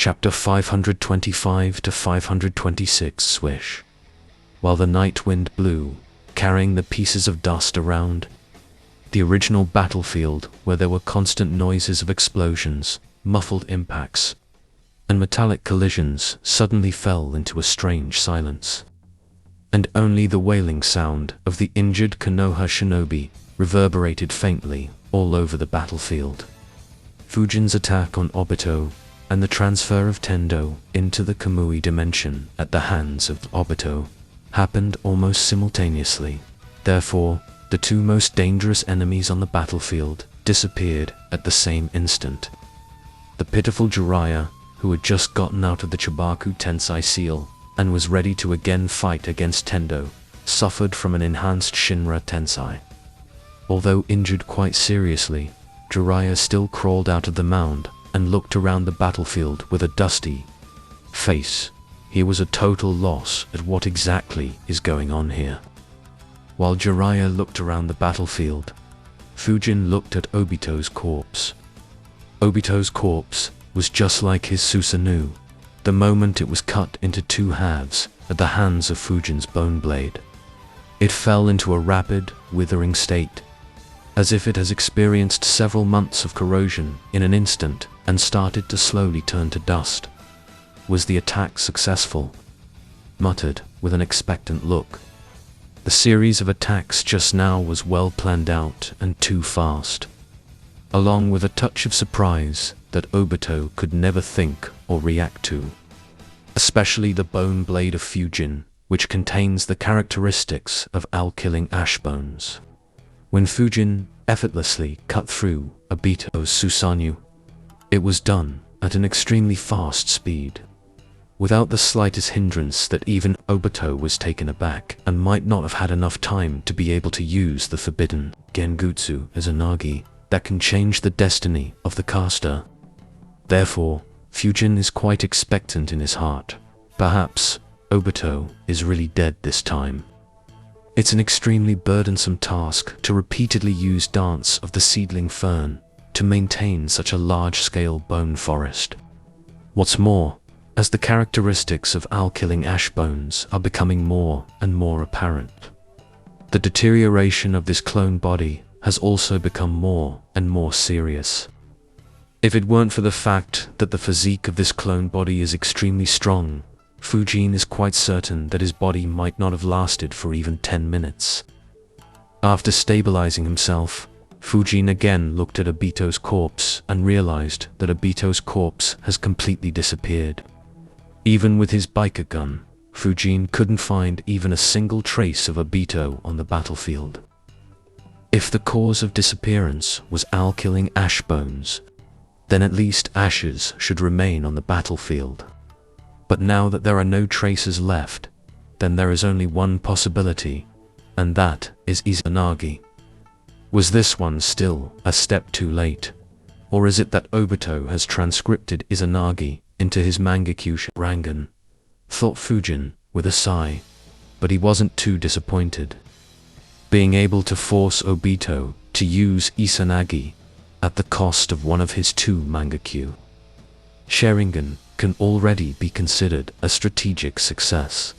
Chapter 525 to 526 Swish. While the night wind blew, carrying the pieces of dust around, the original battlefield where there were constant noises of explosions, muffled impacts, and metallic collisions suddenly fell into a strange silence. And only the wailing sound of the injured Konoha shinobi reverberated faintly all over the battlefield. Fujin's attack on Obito and the transfer of Tendo into the Kamui dimension at the hands of Obito happened almost simultaneously. Therefore, the two most dangerous enemies on the battlefield disappeared at the same instant. The pitiful Jiraiya, who had just gotten out of the Chibaku Tensei seal and was ready to again fight against Tendo, suffered from an enhanced Shinra Tensei. Although injured quite seriously, Jiraiya still crawled out of the mound and looked around the battlefield with a dusty face. He was a total loss at what exactly is going on here. While Jiraiya looked around the battlefield, Fujin looked at Obito's corpse. Obito's corpse was just like his Susanoo, the moment it was cut into two halves at the hands of Fujin's bone blade. It fell into a rapid, withering state, as if it has experienced several months of corrosion in an instant and started to slowly turn to dust. Was the attack successful? Muttered with an expectant look. The series of attacks just now was well planned out and too fast, along with a touch of surprise that Obito could never think or react to. Especially the bone blade of Fujin, which contains the characteristics of all-killing ash bones. When Fujin effortlessly cut through Obito's Susanoo, it was done at an extremely fast speed, without the slightest hindrance that even Obito was taken aback and might not have had enough time to be able to use the forbidden Genjutsu Izanagi that can change the destiny of the caster. Therefore, Fujin is quite expectant in his heart. Perhaps Obito is really dead this time. It's an extremely burdensome task to repeatedly use Dance of the Seedling Fern to maintain such a large-scale bone forest. What's more, as the characteristics of all-killing ash bones are becoming more and more apparent, the deterioration of this clone body has also become more and more serious. If it weren't for the fact that the physique of this clone body is extremely strong, Fujin is quite certain that his body might not have lasted for even 10 minutes. After stabilizing himself, Fujin again looked at Obito's corpse and realized that Obito's corpse has completely disappeared. Even with his biker gun, Fujin couldn't find even a single trace of Obito on the battlefield. If the cause of disappearance was all-killing ash bones, then at least ashes should remain on the battlefield. But now that there are no traces left, then there is only one possibility, and that is Izanagi. Was this one still a step too late? Or is it that Obito has transcripted Izanagi into his Mangekyu Sharingan? Thought Fujin with a sigh, but he wasn't too disappointed. Being able to force Obito to use Izanagi at the cost of one of his two Mangekyu Sharingan can already be considered a strategic success.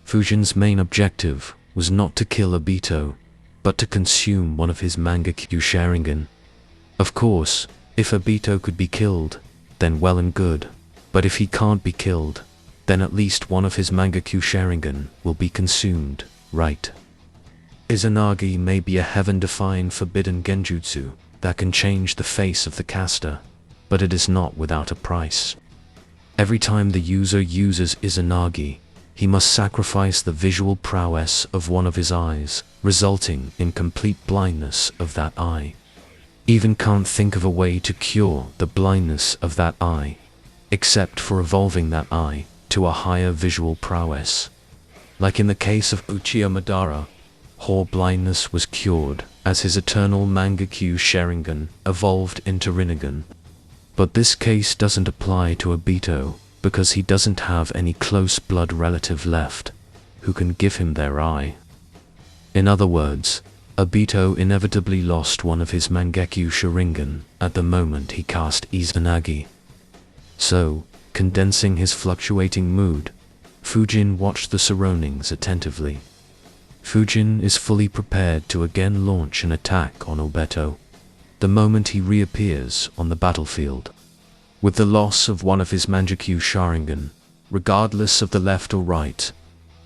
Fujin's main objective was not to kill Obito, but to consume one of his Mangekyu Sharingan. Of course, if Obito could be killed, then well and good, but if he can't be killed, then at least one of his Mangekyu Sharingan will be consumed, right? Izanagi may be a heaven-defying forbidden genjutsu that can change the face of the caster, but it is not without a price. Every time the user uses Izanagi, he must sacrifice the visual prowess of one of his eyes, resulting in complete blindness of that eye. Even can't think of a way to cure the blindness of that eye, except for evolving that eye to a higher visual prowess. Like in the case of Uchiha Madara, Hor blindness was cured as his eternal Mangekyu Sharingan evolved into rinnegan. But this case doesn't apply to Obito because he doesn't have any close blood relative left who can give him their eye. In other words, Obito inevitably lost one of his Mangekyu Sharingan at the moment he cast Izanagi. So, condensing his fluctuating mood, Fujin watched the surroundings attentively. Fujin is fully prepared to again launch an attack on Obito the moment he reappears on the battlefield. With the loss of one of his Manjikyu Sharingan, regardless of the left or right,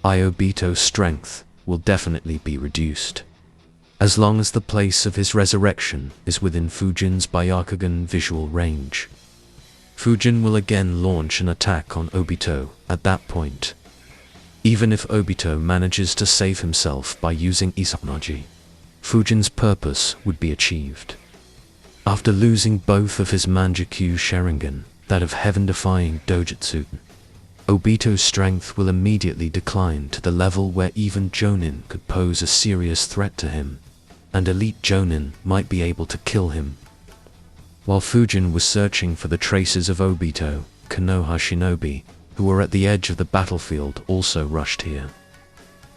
Obito's strength will definitely be reduced. As long as the place of his resurrection is within Fujin's Byakugan visual range, Fujin will again launch an attack on Obito at that point. Even if Obito manages to save himself by using Izanagi, Fujin's purpose would be achieved. After losing both of his Manjikyu Sharingan, that of heaven-defying Dojutsu, Obito's strength will immediately decline to the level where even Jonin could pose a serious threat to him, and elite Jonin might be able to kill him. While Fujin was searching for the traces of Obito, Konoha shinobi, who were at the edge of the battlefield, also rushed here.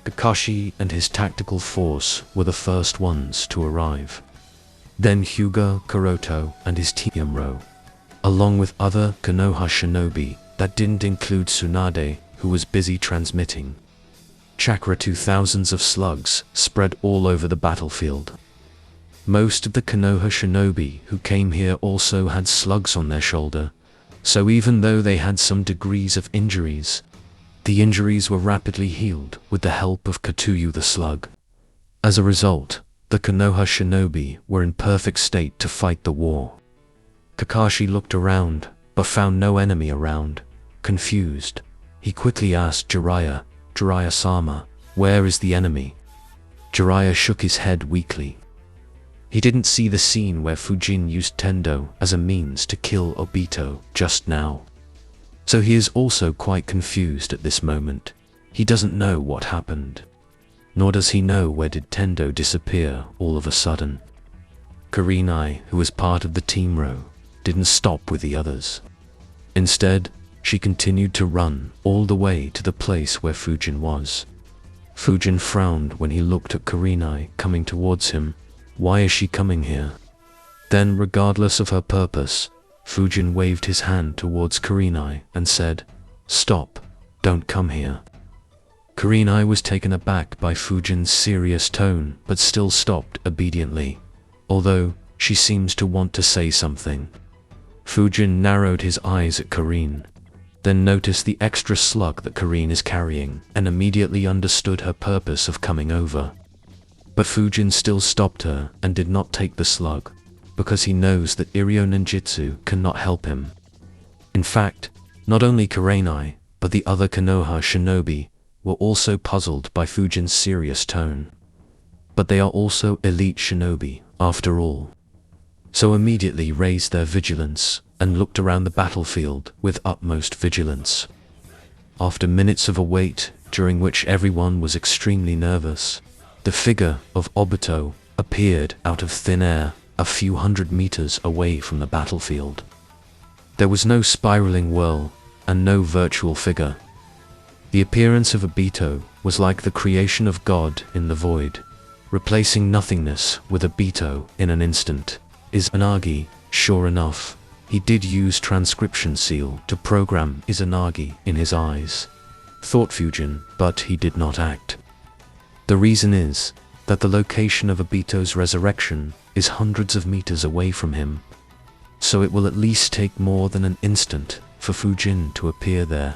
Kakashi and his tactical force were the first ones to arrive. Then Hyuga Kuroto and his team, along with other Konoha shinobi that didn't include Tsunade, who was busy transmitting chakra to thousands of slugs spread all over the battlefield. Most of the Konoha shinobi who came here also had slugs on their shoulder, so even though they had some degrees of injuries, the injuries were rapidly healed with the help of Katuyu the slug. As a result, the Konoha shinobi were in perfect state to fight the war. Kakashi looked around, but found no enemy around. Confused, he quickly asked Jiraiya-sama, "Where is the enemy?" Jiraiya shook his head weakly. He didn't see the scene where Fujin used Tendo as a means to kill Obito just now. So he is also quite confused at this moment. He doesn't know what happened. Nor does he know where did Tendo disappear all of a sudden. Kurenai, who was part of the team, didn't stop with the others. Instead, she continued to run all the way to the place where Fujin was. Fujin frowned when he looked at Kurenai coming towards him. Why is she coming here? Then, regardless of her purpose, Fujin waved his hand towards Kurenai and said, "Stop, don't come here." Kurenai was taken aback by Fujin's serious tone, but still stopped obediently, although she seems to want to say something. Fujin narrowed his eyes at Kuren, then noticed the extra slug that Kuren is carrying, and immediately understood her purpose of coming over. But Fujin still stopped her and did not take the slug, because he knows that Iryo Ninjutsu cannot help him. In fact, not only Kurenai, but the other Konoha shinobi were also puzzled by Fujin's serious tone. But they are also elite shinobi, after all. So immediately raised their vigilance and looked around the battlefield with utmost vigilance. After minutes of a wait, during which everyone was extremely nervous, the figure of Obito appeared out of thin air a few hundred meters away from the battlefield. There was no spiraling whirl and no virtual figure. The appearance of Obito was like the creation of God in the void, replacing nothingness with Obito in an instant. Izanagi, sure enough, he did use transcription seal to program Izanagi in his eyes, thought Fujin, but he did not act. The reason is that the location of Obito's resurrection is hundreds of meters away from him, so it will at least take more than an instant for Fujin to appear there.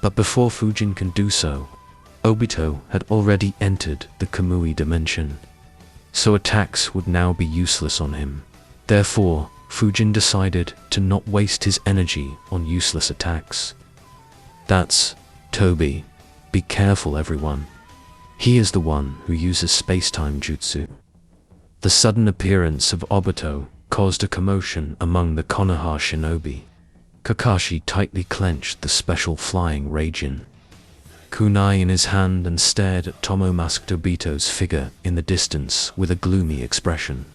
But before Fujin can do so, Obito had already entered the Kamui dimension, so attacks would now be useless on him. Therefore, Fujin decided to not waste his energy on useless attacks. That's Toby. Be careful, everyone. He is the one who uses space-time jutsu. The sudden appearance of Obito caused a commotion among the Konoha shinobi. Kakashi tightly clenched the special flying Raijin kunai in his hand and stared at Tomo-masked Obito's figure in the distance with a gloomy expression.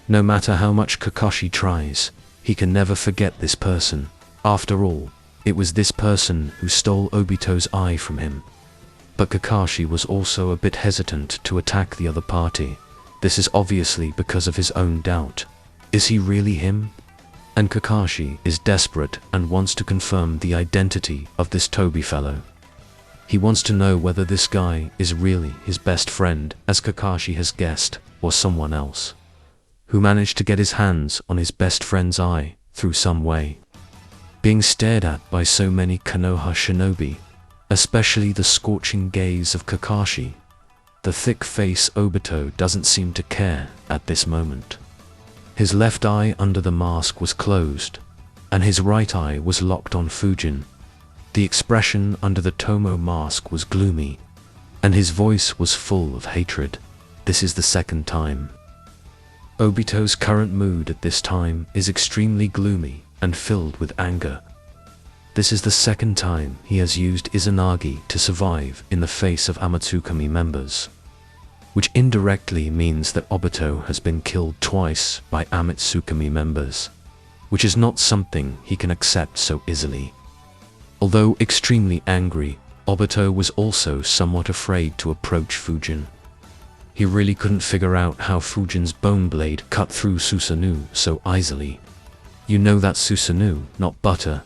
No matter how much Kakashi tries, he can never forget this person. After all, it was this person who stole Obito's eye from him. But Kakashi was also a bit hesitant to attack the other party. This is obviously because of his own doubt. Is he really him? And Kakashi is desperate and wants to confirm the identity of this Toby fellow. He wants to know whether this guy is really his best friend, as Kakashi has guessed, or someone else, who managed to get his hands on his best friend's eye through some way. Being stared at by so many Konoha shinobi, especially the scorching gaze of Kakashi, the thick face Obito doesn't seem to care at this moment. His left eye under the mask was closed, and his right eye was locked on Fujin. The expression under the Tomo mask was gloomy, and his voice was full of hatred. This is the second time. Obito's current mood at this time is extremely gloomy and filled with anger. This is the second time he has used Izanagi to survive in the face of Amatsukami members, which indirectly means that Obito has been killed twice by Amatsukami members, which is not something he can accept so easily. Although extremely angry, Obito was also somewhat afraid to approach Fujin. He really couldn't figure out how Fujin's bone blade cut through Susanoo so easily. You know that's Susanoo, not butter,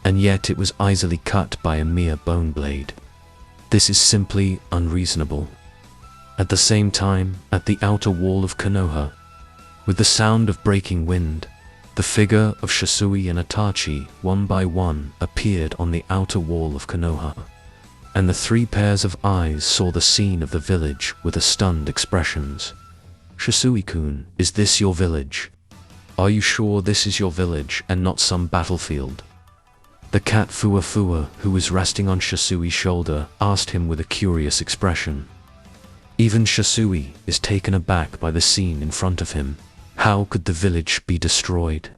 and yet it was easily cut by a mere bone blade. This is simply unreasonable. At the same time, at the outer wall of Konoha, with the sound of breaking wind, the figure of Shisui and Itachi, one by one, appeared on the outer wall of Konoha, and the three pairs of eyes saw the scene of the village with stunned expressions. Shisui-kun, is this your village? Are you sure this is your village and not some battlefield? The cat Fua Fua, who was resting on Shisui's shoulder, asked him with a curious expression. Even Shisui is taken aback by the scene in front of him. How could the village be destroyed?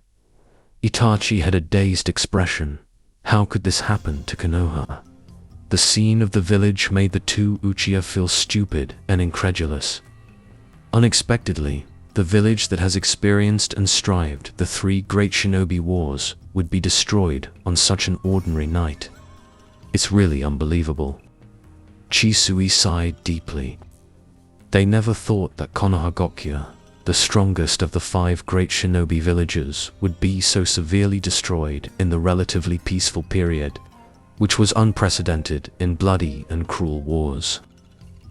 Itachi had a dazed expression. How could this happen to Konoha? The scene of the village made the two Uchiha feel stupid and incredulous. Unexpectedly, the village that has experienced and strived the three great shinobi wars would be destroyed on such an ordinary night. It's really unbelievable. Chisui sighed deeply. They never thought that Konohagakure, the strongest of the 5 great shinobi villages, would be so severely destroyed in the relatively peaceful period, which was unprecedented in bloody and cruel wars.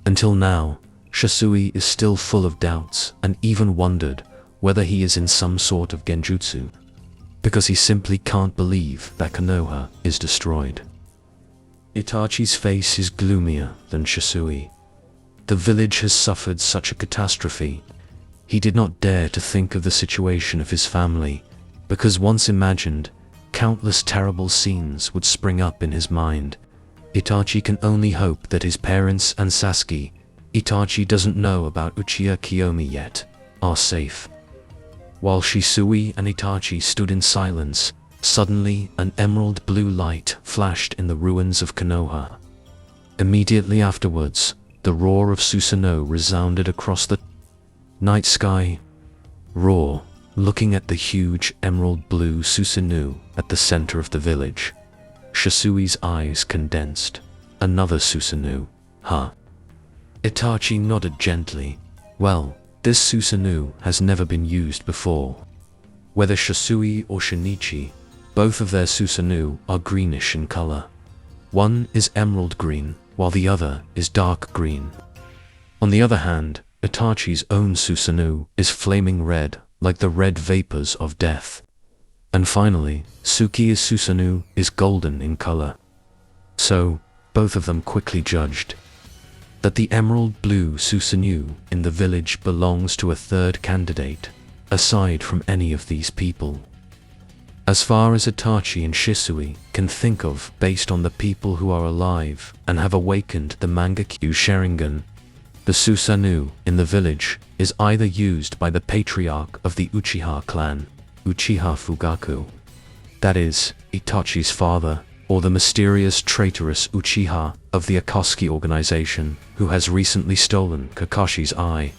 Until now, Shisui is still full of doubts and even wondered whether he is in some sort of genjutsu, because he simply can't believe that Konoha is destroyed. Itachi's face is gloomier than Shisui. The village has suffered such a catastrophe. He did not dare to think of the situation of his family, because once imagined, countless terrible scenes would spring up in his mind. Itachi can only hope that his parents and Sasuke, Itachi doesn't know about Uchiha Kiyomi yet, are safe. While Shisui and Itachi stood in silence, suddenly an emerald blue light flashed in the ruins of Konoha. Immediately afterwards, the roar of Susanoo resounded across the night sky. Roar, looking at the huge emerald blue Susanoo at the center of the village. Shisui's eyes condensed. Another Susanoo, huh? Itachi nodded gently. Well, this Susanoo has never been used before. Whether Shisui or Shinichi, both of their Susanoo are greenish in color. One is emerald green, while the other is dark green. On the other hand, Itachi's own Susanoo is flaming red, like the red vapors of death. And finally, Sukiya's Susanoo is golden in color. So, both of them quickly judged that the emerald blue Susanoo in the village belongs to a third candidate, aside from any of these people. As far as Itachi and Shisui can think of, based on the people who are alive and have awakened the Mangekyo Sharingan, the Susanoo in the village is either used by the patriarch of the Uchiha clan, Uchiha Fugaku, that is, Itachi's father, or the mysterious traitorous Uchiha of the Akatsuki organization who has recently stolen Kakashi's eye.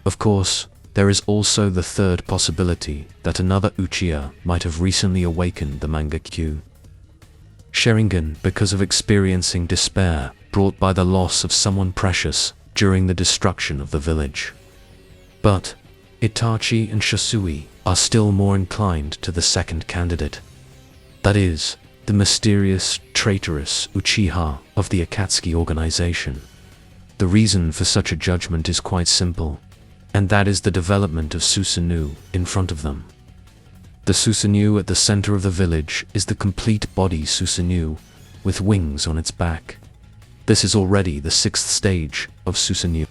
Of course, there is also the third possibility that another Uchiha might have recently awakened the Mangekyo Sharingan because of experiencing despair brought by the loss of someone precious during the destruction of the village. But, Itachi and Shisui are still more inclined to the second candidate. That is, the mysterious, traitorous uchiha of the Akatsuki organization. The reason for such a judgment is quite simple, and that is the development of Susanoo in front of them. The Susanoo at the center of the village is the complete body Susanoo, with wings on its back. This is already the 6th stage of Susanoo.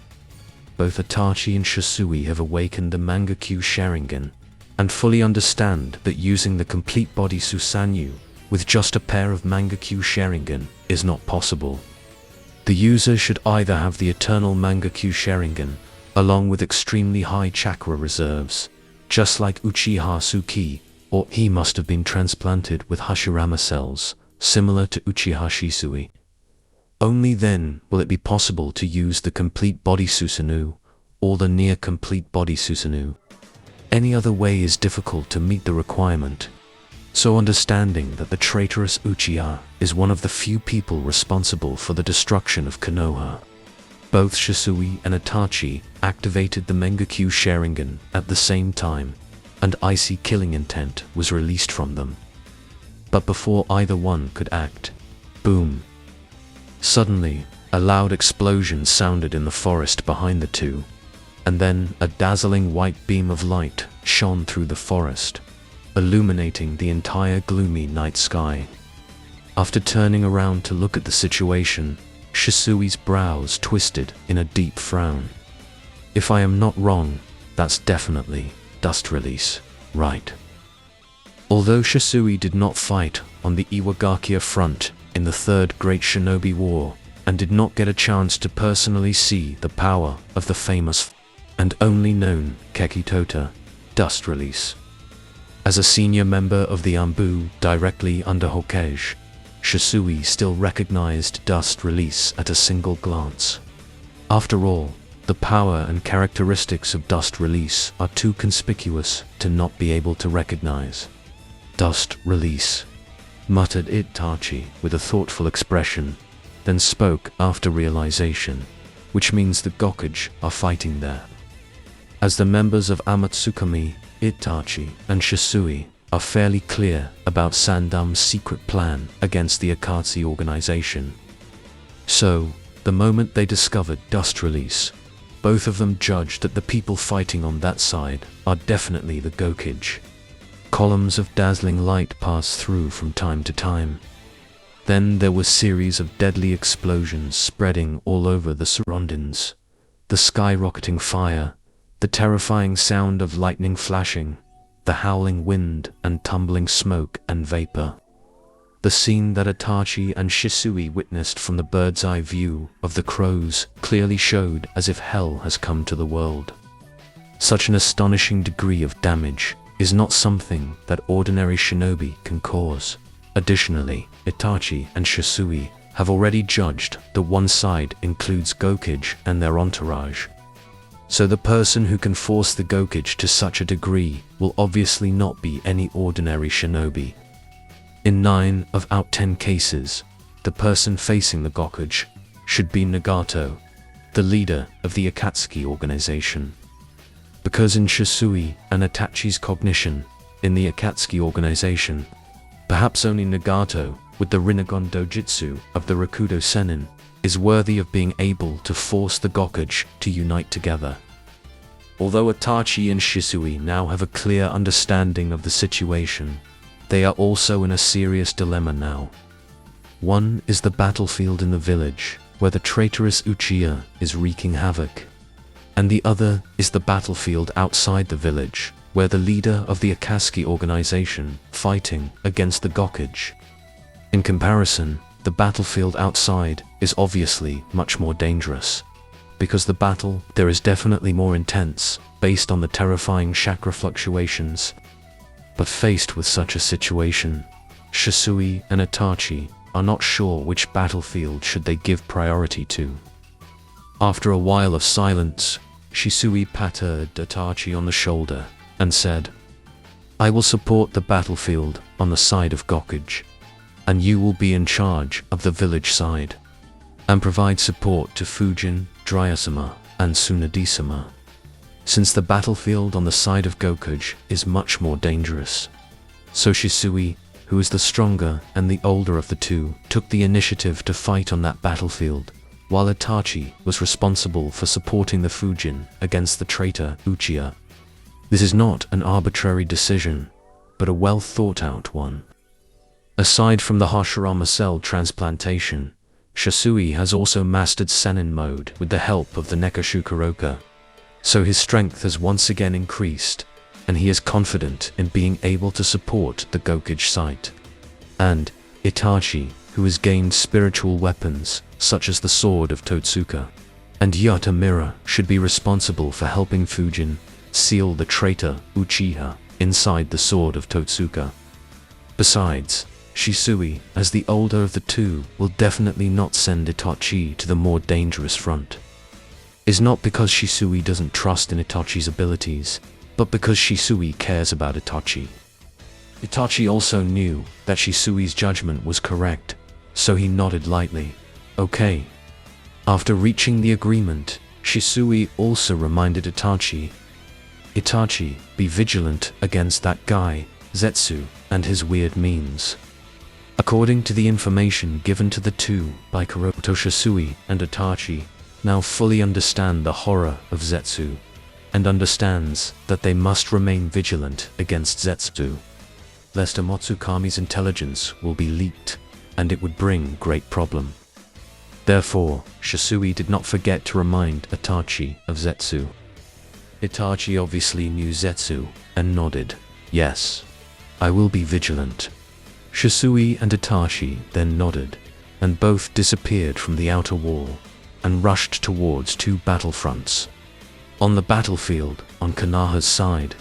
Both Itachi and Shisui have awakened the Mangekyo Sharingan, and fully understand that using the complete body Susanoo with just a pair of Mangekyo Sharingan is not possible. The user should either have the eternal Mangekyo Sharingan, along with extremely high chakra reserves, just like Uchiha Suki, or he must have been transplanted with Hashirama cells, similar to Uchiha Shisui. Only then will it be possible to use the complete body Susanoo, or the near complete body Susanoo. Any other way is difficult to meet the requirement. So understanding that the traitorous Uchiha is one of the few people responsible for the destruction of Konoha, both Shisui and Itachi activated the Mangekyo Sharingan at the same time, and icy killing intent was released from them. But before either one could act, boom! Suddenly, a loud explosion sounded in the forest behind the two, and then a dazzling white beam of light shone through the forest, illuminating the entire gloomy night sky. After turning around to look at the situation, Shisui's brows twisted in a deep frown. If I am not wrong, that's definitely dust release, right? Although Shisui did not fight on the Iwagakia front in the Third Great Shinobi War, and did not get a chance to personally see the power of the famous and only known Kekitota, dust release. As a senior member of the Anbu directly under Hokage, Shisui still recognized dust release at a single glance. After all, the power and characteristics of dust release are too conspicuous to not be able to recognize. Dust release, muttered Itachi with a thoughtful expression, then spoke after realization, which means the Gokage are fighting there. As the members of Amatsukami, Itachi, and Shisui are fairly clear about Sandam's secret plan against the Akatsuki organization. So, the moment they discovered dust release, both of them judged that the people fighting on that side are definitely the Gokage. Columns of dazzling light passed through from time to time. Then there were series of deadly explosions spreading all over the surroundings, the skyrocketing fire, the terrifying sound of lightning flashing, the howling wind and tumbling smoke and vapor. The scene that Itachi and Shisui witnessed from the bird's eye view of the crows clearly showed as if hell has come to the world. Such an astonishing degree of damage is not something that ordinary shinobi can cause. Additionally, Itachi and Shisui have already judged that one side includes Gokage and their entourage. So the person who can force the Gokage to such a degree will obviously not be any ordinary shinobi. In 9 out of 10 cases, the person facing the Gokage should be Nagato, the leader of the Akatsuki organization. Because in Shisui and Itachi's cognition, in the Akatsuki organization, perhaps only Nagato, with the rinnegan dojutsu of the Rakudo Sennin, is worthy of being able to force the Gokage to unite together. Although Itachi and Shisui now have a clear understanding of the situation, they are also in a serious dilemma now. One is the battlefield in the village, where the traitorous Uchiha is wreaking havoc. And the other is the battlefield outside the village, where the leader of the Akatsuki organization fighting against the Gokage. In comparison, the battlefield outside is obviously much more dangerous, because the battle there is definitely more intense, based on the terrifying chakra fluctuations. But faced with such a situation, Shisui and Itachi are not sure which battlefield should they give priority to. After a while of silence, Shisui patted Itachi on the shoulder and said, "I will support the battlefield on the side of Gokage, and you will be in charge of the village side, and provide support to Fujin, Dryasama, and Tsunade-sama." since the battlefield on the side of Gokuge is much more dangerous. So Shisui, who is the stronger and the older of the two, took the initiative to fight on that battlefield, while Itachi was responsible for supporting the Fujin against the traitor Uchiha. This is not an arbitrary decision, but a well thought out one. Aside from the Hashirama cell transplantation, Shisui has also mastered Sennin mode with the help of the Nekashukuroka, so his strength has once again increased, and he is confident in being able to support the Gokuge site. And Itachi, who has gained spiritual weapons such as the sword of Totsuka, and Yata Mirror should be responsible for helping Fujin seal the traitor Uchiha inside the sword of Totsuka. Besides, Shisui, as the older of the two, will definitely not send Itachi to the more dangerous front. Is not because Shisui doesn't trust in Itachi's abilities, but because Shisui cares about Itachi. Itachi also knew that Shisui's judgment was correct, so he nodded lightly. Okay. After reaching the agreement, Shisui also reminded Itachi, Itachi, be vigilant against that guy, Zetsu, and his weird means. According to the information given to the two by Kuroto, Shisui and Itachi now fully understand the horror of Zetsu, and understands that they must remain vigilant against Zetsu, lest Amatsukami's intelligence will be leaked, and it would bring great problem. Therefore, Shisui did not forget to remind Itachi of Zetsu. Itachi obviously knew Zetsu, and nodded, yes, I will be vigilant. Shisui and Itachi then nodded, and both disappeared from the outer wall, and rushed towards two battlefronts. On the battlefield, on Konoha's side,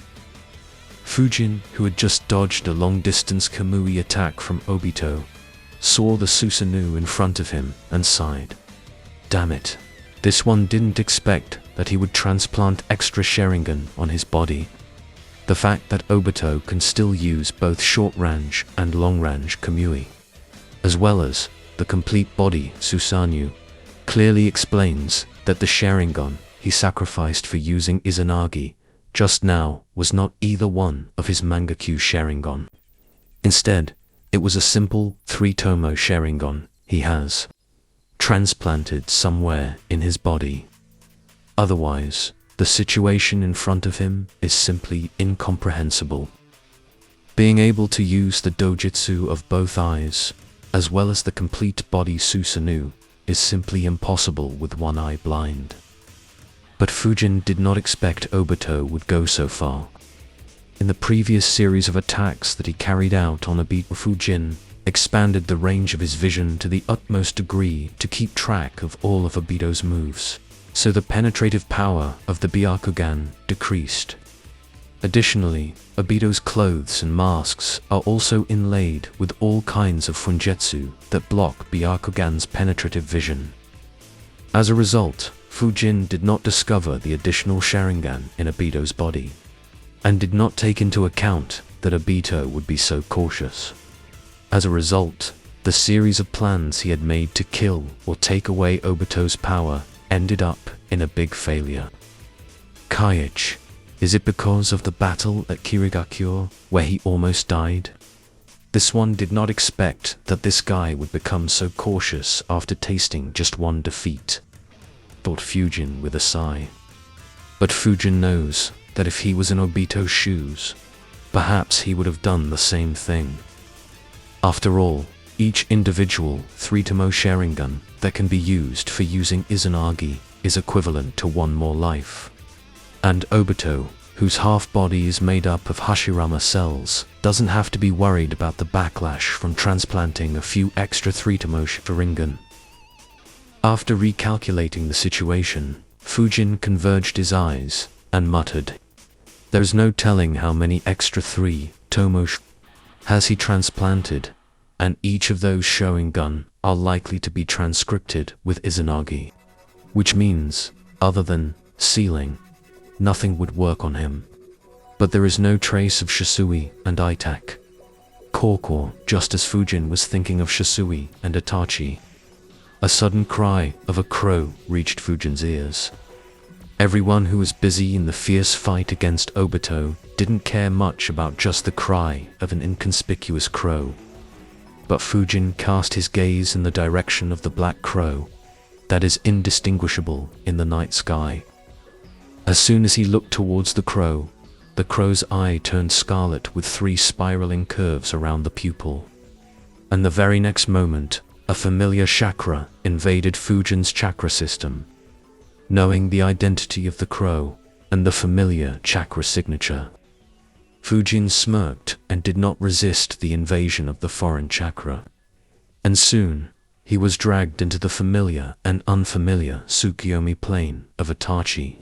Fujin, who had just dodged a long-distance Kamui attack from Obito, saw the Susanoo in front of him and sighed. Damn it, this one didn't expect that he would transplant extra Sharingan on his body. The fact that Obito can still use both short-range and long-range Kamui, as well as the complete body Susanoo, clearly explains that the Sharingan he sacrificed for using Izanagi just now was not either one of his Mangekyou Sharingan. Instead, it was a simple 3-tomo Sharingan he has transplanted somewhere in his body. Otherwise, the situation in front of him is simply incomprehensible. Being able to use the dojutsu of both eyes, as well as the complete body Susanoo, is simply impossible with one eye blind. But Fujin did not expect Obito would go so far. In the previous series of attacks that he carried out on Obito, Fujin expanded the range of his vision to the utmost degree to keep track of all of Obito's moves, so the penetrative power of the Byakugan decreased. Additionally, Obito's clothes and masks are also inlaid with all kinds of funjutsu that block Byakugan's penetrative vision. As a result, Fujin did not discover the additional Sharingan in Obito's body, and did not take into account that Obito would be so cautious. As a result, the series of plans he had made to kill or take away Obito's power ended up in a big failure. Kaioshin. Is it because of the battle at Kirigakure, where he almost died? This one did not expect that this guy would become so cautious after tasting just one defeat, thought Fujin with a sigh. But Fujin knows that if he was in Obito's shoes, perhaps he would have done the same thing. After all, each individual 3-tomo Sharingan that can be used for using Izanagi is equivalent to one more life. And Obito, whose half-body is made up of Hashirama cells, doesn't have to be worried about the backlash from transplanting a few extra 3-tomo Sharingan. After recalculating the situation, Fujin converged his eyes and muttered, "There is no telling how many extra 3-tomo has he transplanted, and each of those Sharingan are likely to be transcripted with Izanagi. Which means, other than sealing, nothing would work on him. But there is no trace of Shisui and Itachi." Just as Fujin was thinking of Shisui and Itachi, a sudden cry of a crow reached Fujin's ears. Everyone who was busy in the fierce fight against Obito didn't care much about just the cry of an inconspicuous crow. But Fujin cast his gaze in the direction of the black crow that is indistinguishable in the night sky. As soon as he looked towards the crow's eye turned scarlet with 3 spiraling curves around the pupil. And the very next moment, a familiar chakra invaded Fujin's chakra system. Knowing the identity of the crow and the familiar chakra signature, Fujin smirked and did not resist the invasion of the foreign chakra. And soon, he was dragged into the familiar and unfamiliar Tsukiyomi plane of Itachi.